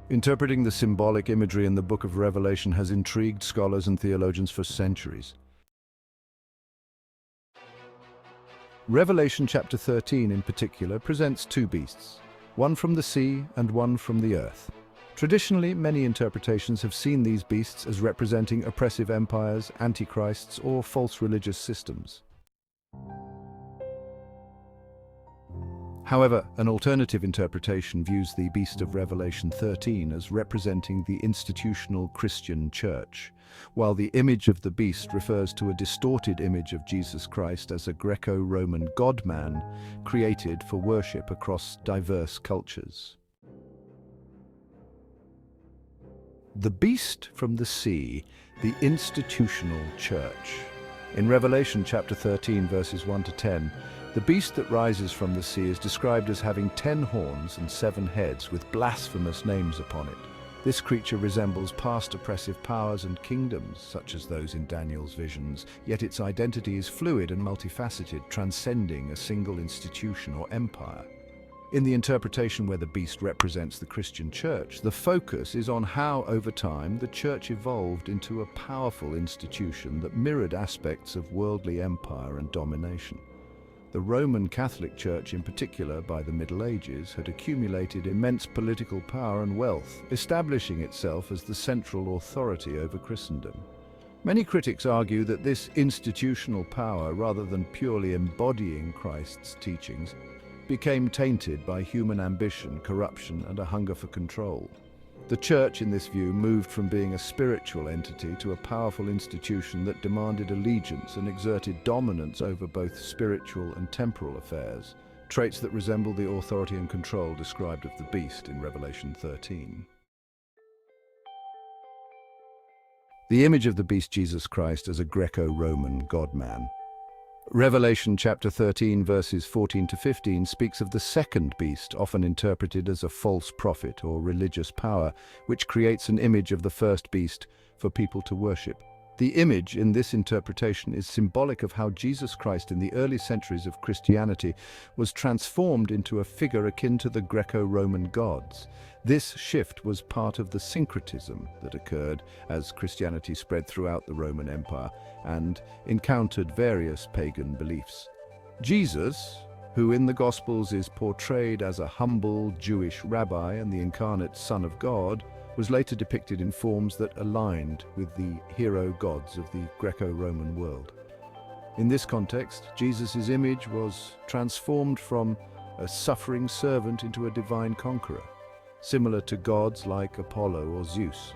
Interpreting the symbolic imagery in the Book of Revelation has intrigued scholars and theologians for centuries. Revelation chapter 13 in particular presents two beasts, one from the sea and one from the earth. Traditionally, many interpretations have seen these beasts as representing oppressive empires, antichrists, or false religious systems. However, an alternative interpretation views the beast of Revelation 13 as representing the institutional Christian church, while the image of the beast refers to a distorted image of Jesus Christ as a Greco Roman God-man created for worship across diverse cultures. The beast from the sea, the institutional church. In Revelation chapter 13, verses 1 to 10, the beast that rises from the sea is described as having 10 horns and 7 heads with blasphemous names upon it. This creature resembles past oppressive powers and kingdoms, such as those in Daniel's visions, yet its identity is fluid and multifaceted, transcending a single institution or empire. In the interpretation where the beast represents the Christian church, the focus is on how, over time, the church evolved into a powerful institution that mirrored aspects of worldly empire and domination. The Roman Catholic Church, in particular by the Middle Ages, had accumulated immense political power and wealth, establishing itself as the central authority over Christendom. Many critics argue that this institutional power, rather than purely embodying Christ's teachings, became tainted by human ambition, corruption, and a hunger for control. The Church, in this view, moved from being a spiritual entity to a powerful institution that demanded allegiance and exerted dominance over both spiritual and temporal affairs, traits that resemble the authority and control described of the beast in Revelation 13. The image of the beast Jesus Christ as a Greco-Roman God-man. Revelation chapter 13 verses 14 to 15 speaks of the second beast, often interpreted as a false prophet or religious power, which creates an image of the first beast for people to worship. The image in this interpretation is symbolic of how Jesus Christ in the early centuries of Christianity was transformed into a figure akin to the Greco-Roman gods. This shift was part of the syncretism that occurred as Christianity spread throughout the Roman Empire and encountered various pagan beliefs. Jesus, who in the Gospels is portrayed as a humble Jewish rabbi and the incarnate Son of God, was later depicted in forms that aligned with the hero gods of the Greco-Roman world. In this context, Jesus' image was transformed from a suffering servant into a divine conqueror, similar to gods like Apollo or Zeus.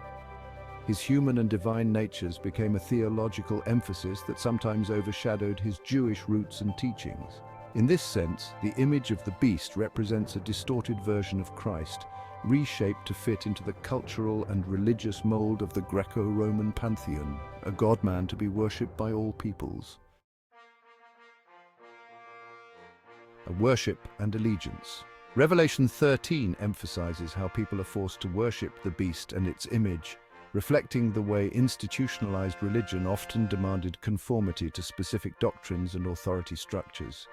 His human and divine natures became a theological emphasis that sometimes overshadowed his Jewish roots and teachings. In this sense, the image of the beast represents a distorted version of Christ, reshaped to fit into the cultural and religious mold of the Greco-Roman pantheon, a god-man to be worshipped by all peoples. A worship and allegiance. Revelation 13 emphasizes how people are forced to worship the beast and its image, reflecting the way institutionalized religion often demanded conformity to specific doctrines and authority structures.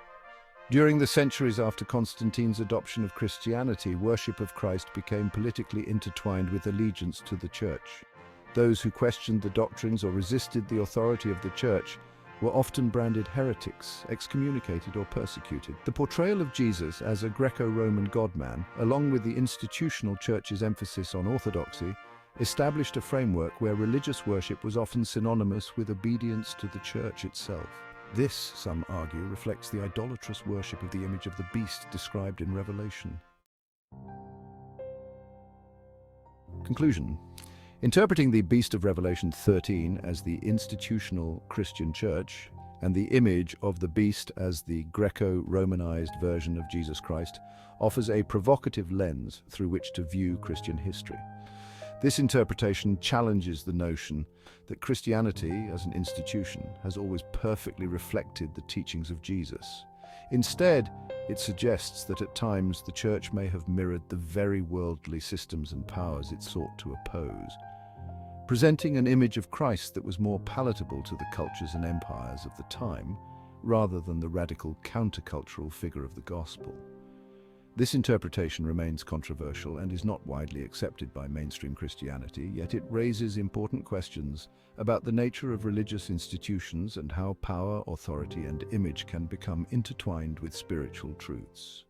During the centuries after Constantine's adoption of Christianity, worship of Christ became politically intertwined with allegiance to the Church. Those who questioned the doctrines or resisted the authority of the Church were often branded heretics, excommunicated or persecuted. The portrayal of Jesus as a Greco-Roman god-man, along with the institutional Church's emphasis on orthodoxy, established a framework where religious worship was often synonymous with obedience to the Church itself. This, some argue, reflects the idolatrous worship of the image of the beast described in Revelation. Conclusion. Interpreting the beast of Revelation 13 as the institutional Christian church and the image of the beast as the Greco-Romanized version of Jesus Christ offers a provocative lens through which to view Christian history. This interpretation challenges the notion that Christianity, as an institution, has always perfectly reflected the teachings of Jesus. Instead, it suggests that at times the Church may have mirrored the very worldly systems and powers it sought to oppose, presenting an image of Christ that was more palatable to the cultures and empires of the time, rather than the radical countercultural figure of the gospel. This interpretation remains controversial and is not widely accepted by mainstream Christianity, yet it raises important questions about the nature of religious institutions and how power, authority, and image can become intertwined with spiritual truths.